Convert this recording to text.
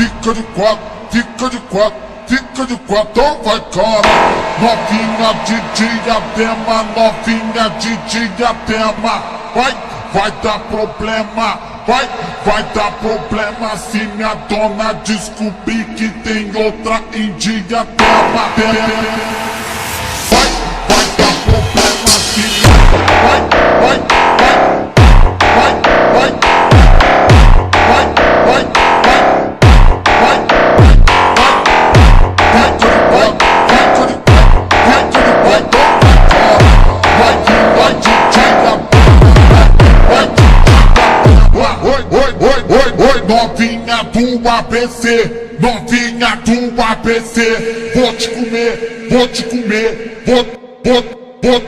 fica de quatro, fica de quatro, fica de quatro, vai cara. Novinha de Diadema, novinha de Diadema, vai dar problema, vai dar problema se minha dona descobrir que tem outra em Diadema. Vai dar problema se vai novinha do ABC, novinha do ABC, vou te comer, vou te comer, vou